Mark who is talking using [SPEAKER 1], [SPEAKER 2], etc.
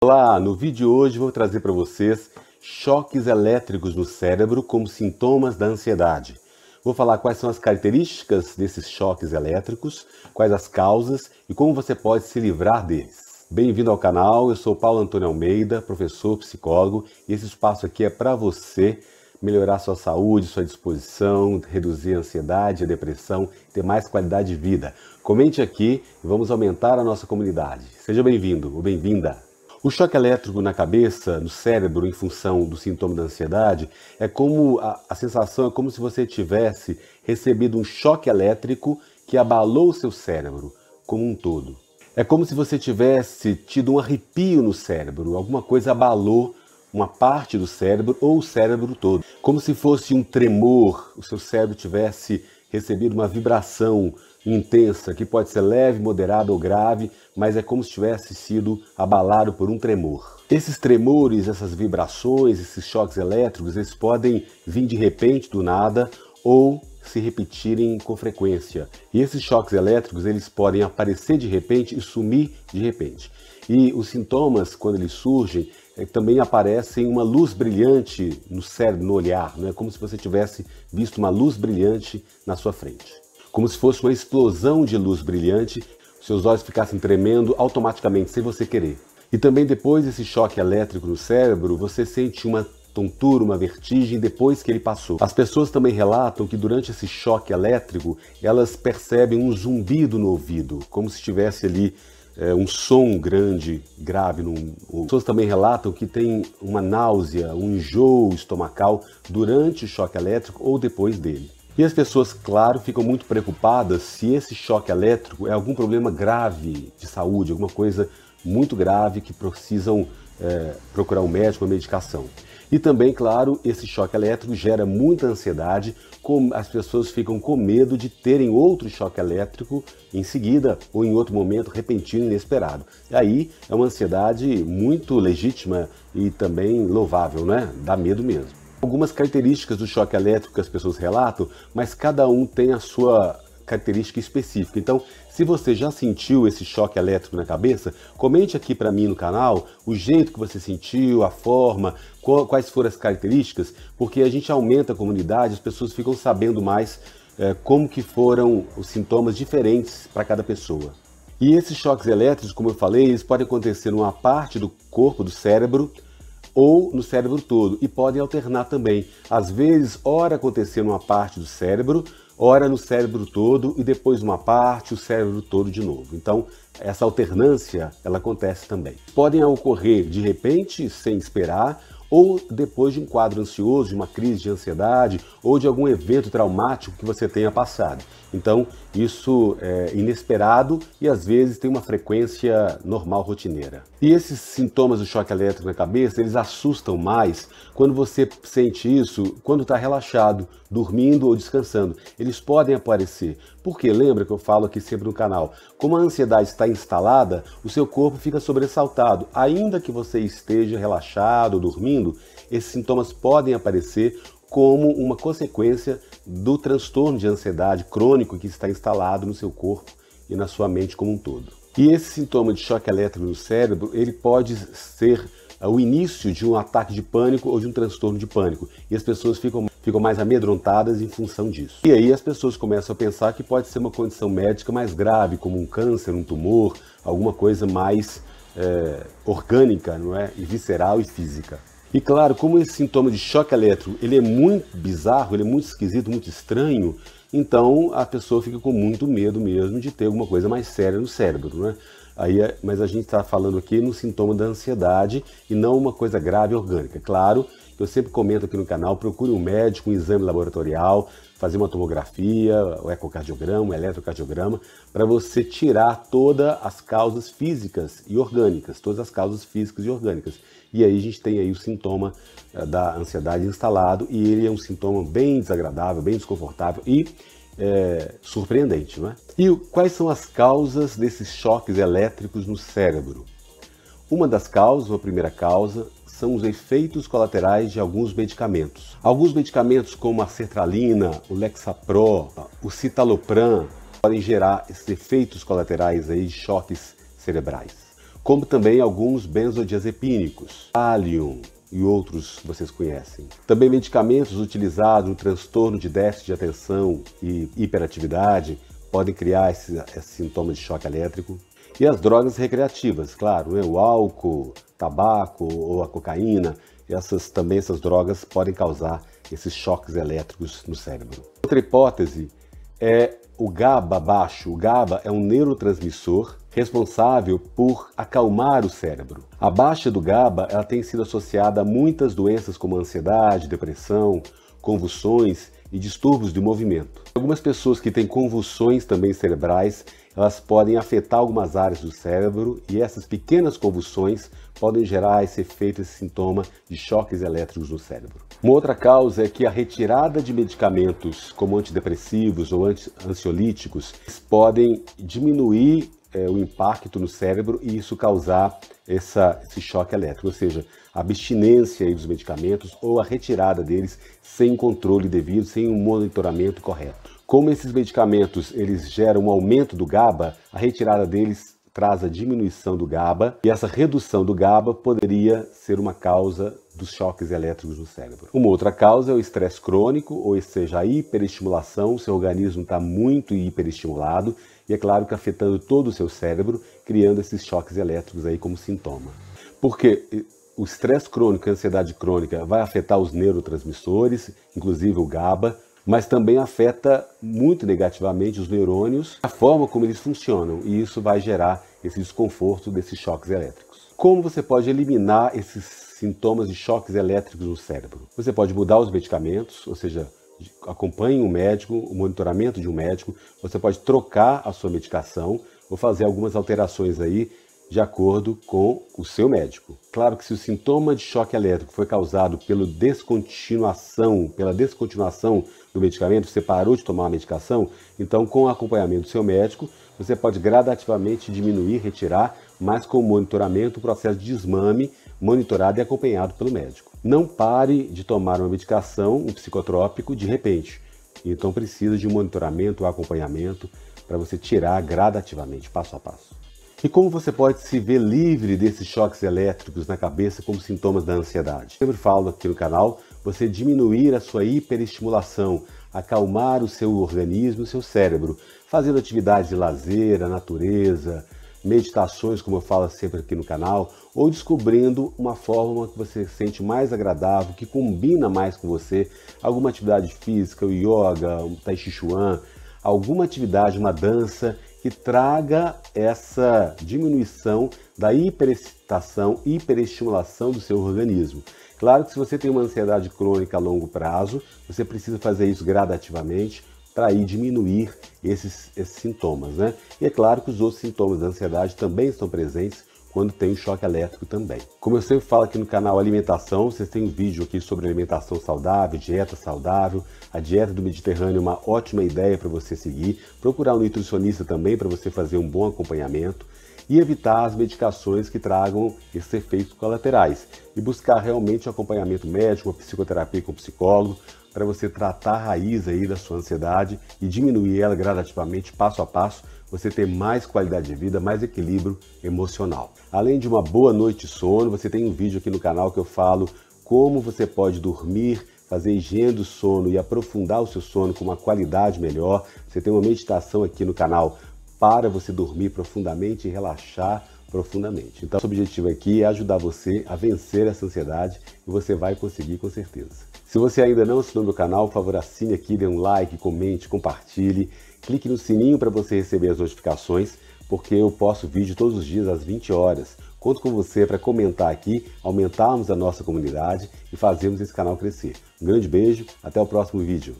[SPEAKER 1] Olá, no vídeo de hoje vou trazer para vocês choques elétricos no cérebro como sintomas da ansiedade. Vou falar quais são as características desses choques elétricos, quais as causas e como você pode se livrar deles. Bem-vindo ao canal, eu sou Paulo Antônio Almeida, professor, psicólogo, e esse espaço aqui é para você melhorar sua saúde, sua disposição, reduzir a ansiedade, a depressão, ter mais qualidade de vida. Comente aqui e vamos aumentar a nossa comunidade. Seja bem-vindo ou bem-vinda. O choque elétrico na cabeça, no cérebro, em função do sintoma da ansiedade, é como a sensação é como se você tivesse recebido um choque elétrico que abalou o seu cérebro como um todo. É como se você tivesse tido um arrepio no cérebro, alguma coisa abalou uma parte do cérebro ou o cérebro todo. Como se fosse um tremor, o seu cérebro tivesse recebido uma vibração intensa, que pode ser leve, moderada ou grave, mas é como se tivesse sido abalado por um tremor. Esses tremores, essas vibrações, esses choques elétricos, eles podem vir de repente, do nada, ou se repetirem com frequência. E esses choques elétricos, eles podem aparecer de repente e sumir de repente. E os sintomas, quando eles surgem, também aparecem uma luz brilhante no cérebro, no olhar, não é como se você tivesse visto uma luz brilhante na sua frente. Como se fosse uma explosão de luz brilhante, seus olhos ficassem tremendo automaticamente, sem você querer. E também depois desse choque elétrico no cérebro, você sente uma tontura, uma vertigem depois que ele passou. As pessoas também relatam que durante esse choque elétrico, elas percebem um zumbido no ouvido, como se estivesse ali um som grande, grave. As pessoas também relatam que tem uma náusea, um enjoo estomacal durante o choque elétrico ou depois dele. E as pessoas, claro, ficam muito preocupadas se esse choque elétrico é algum problema grave de saúde, alguma coisa muito grave que precisam procurar um médico, uma medicação. E também, claro, esse choque elétrico gera muita ansiedade, as pessoas ficam com medo de terem outro choque elétrico em seguida ou em outro momento repentino e inesperado. E aí é uma ansiedade muito legítima e também louvável, né? Dá medo mesmo. Algumas características do choque elétrico que as pessoas relatam, mas cada um tem a sua característica específica. Então, se você já sentiu esse choque elétrico na cabeça, comente aqui para mim no canal o jeito que você sentiu, a forma, quais foram as características, porque a gente aumenta a comunidade, as pessoas ficam sabendo mais como que foram os sintomas diferentes para cada pessoa. E esses choques elétricos, como eu falei, eles podem acontecer numa parte do corpo, do cérebro, ou no cérebro todo, e podem alternar também. Às vezes, ora acontecer numa parte do cérebro, ora no cérebro todo e depois uma parte, o cérebro todo de novo. Então, essa alternância, ela acontece também. Podem ocorrer de repente, sem esperar, ou depois de um quadro ansioso, de uma crise de ansiedade, ou de algum evento traumático que você tenha passado. Então, isso é inesperado e às vezes tem uma frequência normal, rotineira. E esses sintomas do choque elétrico na cabeça, eles assustam mais quando você sente isso quando está relaxado, dormindo ou descansando. Eles podem aparecer. Porque lembra que eu falo aqui sempre no canal, como a ansiedade está instalada, o seu corpo fica sobressaltado. Ainda que você esteja relaxado ou dormindo, esses sintomas podem aparecer como uma consequência do transtorno de ansiedade crônico que está instalado no seu corpo e na sua mente como um todo. E esse sintoma de choque elétrico no cérebro, ele pode ser o início de um ataque de pânico ou de um transtorno de pânico. E as pessoas ficam mais amedrontadas em função disso. E aí as pessoas começam a pensar que pode ser uma condição médica mais grave, como um câncer, um tumor, alguma coisa mais orgânica, não é? E visceral e física. E claro, como esse sintoma de choque elétrico ele é muito bizarro, ele é muito esquisito, muito estranho, então a pessoa fica com muito medo mesmo de ter alguma coisa mais séria no cérebro, né? Mas a gente está falando aqui no sintoma da ansiedade e não uma coisa grave orgânica. Claro, eu sempre comento aqui no canal, procure um médico, um exame laboratorial, fazer uma tomografia, o ecocardiograma, o eletrocardiograma, para você tirar todas as causas físicas e orgânicas, todas as causas físicas e orgânicas. E aí a gente tem aí o sintoma da ansiedade instalado e ele é um sintoma bem desagradável, bem desconfortável e surpreendente, não é? E quais são as causas desses choques elétricos no cérebro? Uma das causas, uma primeira causa, são os efeitos colaterais de alguns medicamentos. Alguns medicamentos como a sertralina, o Lexapro, o citalopram, podem gerar esses efeitos colaterais aí de choques cerebrais. como também alguns benzodiazepínicos, Valium e outros vocês conhecem. Também medicamentos utilizados no transtorno de déficit de atenção e hiperatividade podem criar esse sintoma de choque elétrico. E as drogas recreativas, claro, né? O álcool, tabaco ou a cocaína, essas drogas podem causar esses choques elétricos no cérebro. Outra hipótese é o GABA baixo. O GABA é um neurotransmissor responsável por acalmar o cérebro. A baixa do GABA ela tem sido associada a muitas doenças como ansiedade, depressão, convulsões e distúrbios de movimento. Algumas pessoas que têm convulsões também cerebrais, elas podem afetar algumas áreas do cérebro e essas pequenas convulsões podem gerar esse efeito, esse sintoma de choques elétricos no cérebro. Uma outra causa é que a retirada de medicamentos como antidepressivos ou ansiolíticos podem diminuir o impacto no cérebro e isso causar esse choque elétrico, ou seja, a abstinência dos medicamentos ou a retirada deles sem controle devido, sem um monitoramento correto. Como esses medicamentos eles geram um aumento do GABA, a retirada deles traz a diminuição do GABA e essa redução do GABA poderia ser uma causa dos choques elétricos no cérebro. Uma outra causa é o estresse crônico, ou seja, a hiperestimulação, o seu organismo está muito hiperestimulado e é claro que afetando todo o seu cérebro, criando esses choques elétricos aí como sintoma. Porque o estresse crônico e a ansiedade crônica vai afetar os neurotransmissores, inclusive o GABA, mas também afeta muito negativamente os neurônios, a forma como eles funcionam, e isso vai gerar esse desconforto desses choques elétricos. Como você pode eliminar esses sintomas de choques elétricos no cérebro? Você pode mudar os medicamentos, ou seja, acompanhe um médico, o monitoramento de um médico, você pode trocar a sua medicação ou fazer algumas alterações aí de acordo com o seu médico. Claro que se o sintoma de choque elétrico foi causado pela descontinuação do medicamento, você parou de tomar a medicação, então com o acompanhamento do seu médico, você pode gradativamente diminuir, retirar, mas com o monitoramento, o processo de desmame monitorado e acompanhado pelo médico. Não pare de tomar uma medicação, um psicotrópico, de repente. Então precisa de um monitoramento, um acompanhamento, para você tirar gradativamente, passo a passo. E como você pode se ver livre desses choques elétricos na cabeça como sintomas da ansiedade? Eu sempre falo aqui no canal, você diminuir a sua hiperestimulação, acalmar o seu organismo, o seu cérebro, fazendo atividades de lazer, a natureza, meditações, como eu falo sempre aqui no canal, ou descobrindo uma forma que você sente mais agradável, que combina mais com você, alguma atividade física, o yoga, o tai chi chuan, alguma atividade, uma dança, que traga essa diminuição da hiperexcitação, hiperestimulação do seu organismo. Claro que se você tem uma ansiedade crônica a longo prazo, você precisa fazer isso gradativamente para aí diminuir esses sintomas, né? E é claro que os outros sintomas da ansiedade também estão presentes quando tem o choque elétrico também. Como eu sempre falo aqui no canal Alimentação, vocês têm um vídeo aqui sobre alimentação saudável, dieta saudável. A dieta do Mediterrâneo é uma ótima ideia para você seguir. Procurar um nutricionista também para você fazer um bom acompanhamento e evitar as medicações que tragam esses efeitos colaterais e buscar realmente um acompanhamento médico, uma psicoterapia com um psicólogo, para você tratar a raiz aí da sua ansiedade e diminuir ela gradativamente, passo a passo, você ter mais qualidade de vida, mais equilíbrio emocional. Além de uma boa noite de sono, você tem um vídeo aqui no canal que eu falo como você pode dormir, fazer higiene do sono e aprofundar o seu sono com uma qualidade melhor. Você tem uma meditação aqui no canal para você dormir profundamente e relaxar profundamente. Então, o objetivo aqui é ajudar você a vencer essa ansiedade e você vai conseguir com certeza. Se você ainda não assinou meu canal, por favor, assine aqui, dê um like, comente, compartilhe, clique no sininho para você receber as notificações, porque eu posto vídeo todos os dias às 20 horas. Conto com você para comentar aqui, aumentarmos a nossa comunidade e fazermos esse canal crescer. Um grande beijo, até o próximo vídeo.